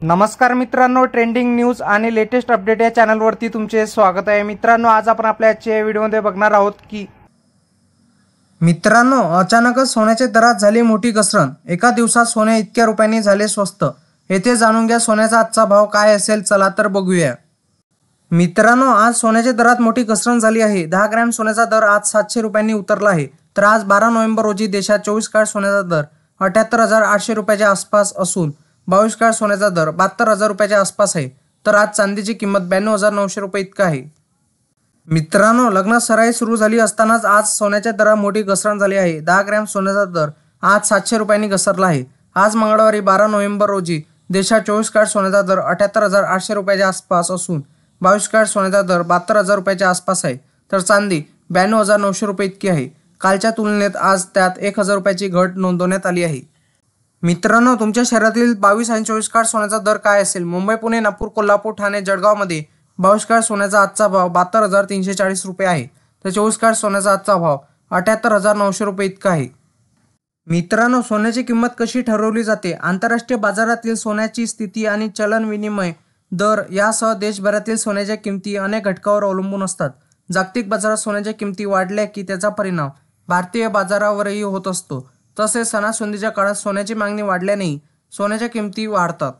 नमस्कार मित्रांनो, trending news आणि लेटेस्ट अपडेट या चॅनलवरती तुमचे स्वागत आहे। मित्रांनो, आज आपण आपल्या आजच्या व्हिडिओमध्ये बघणार आहोत की मित्रांनो, अचानकच सोन्याच्या दरात झाली मोठी घसरण। एका दिवसात सोने इतक्या रुपयांनी झाले स्वस्त। येथे जाणून घ्या सोन्याचा आजचा भाव काय असेल। चला तर बघूया। मित्रांनो, आज सोन्याच्या दरात मोठी घसरण झाली आहे। 10 ग्रॅम सोन्याचा दर आज 700 रुपयांनी उतरला आहे। तर आज 12 नोव्हेंबर रोजी देशात 24 कॅरेट सोन्याचा दर 78,800 रुपयाच्या आसपास असून 22 कॅरेट सोन्याचा दर 72,000 रुपयाच्या आसपास आहे। तर आज चांदीची किंमत 92,900 रुपये इतका आहे। मित्रांनो, लग्न सराई सुरू झाली असतानाच आज सोन्याच्या दरात मोठी घसरण झाली आहे। 10 ग्रॅम सोन्याचा दर आज 700 रुपयांनी घसरला आहे। आज मंगळवारी 12 नोव्हेंबर रोजी देशात 24 कॅरेट सोन्याचा दर 78,800 रुपयाच्या आसपास असून 22 कॅरेट सोन्याचा दर 72,000 रुपयाच्या आसपास आहे। तर चांदी 92,900 रुपये इतकी आहे। कालच्या तुलनेत आज त्यात 1,000 रुपयाची घट नोंदवण्यात आली आहे। मित्रांनो, तुमच्या शहरातील 22 आणि 24 कॅरेट सोन्याचा दर काय असेल? मुंबई, पुणे, नागपूर, कोल्हापूर, ठाणे, जळगावमध्ये 22 कॅरेट सोन्याचा आजचा भाव 72,340 रुपये आहे। तर 24 कॅरेट सोन्याचा आजचा भाव 78,900 रुपये इतका आहे। मित्रांनो, सोन्याची किंमत कशी ठरवली जाते? आंतरराष्ट्रीय बाजारातील सोन्याची स्थिती आणि चलन विनिमय दर यासह देशभरातील सोन्याच्या किमती अनेक घटकांवर अवलंबून असतात। जागतिक बाजारात सोन्याच्या किमती वाढल्या की त्याचा परिणाम भारतीय बाजारावरही होत असतो। तसेच सणासुदीच्या काळात सोन्याची मागणी वाढल्यानेही सोन्याच्या किमती वाढतात।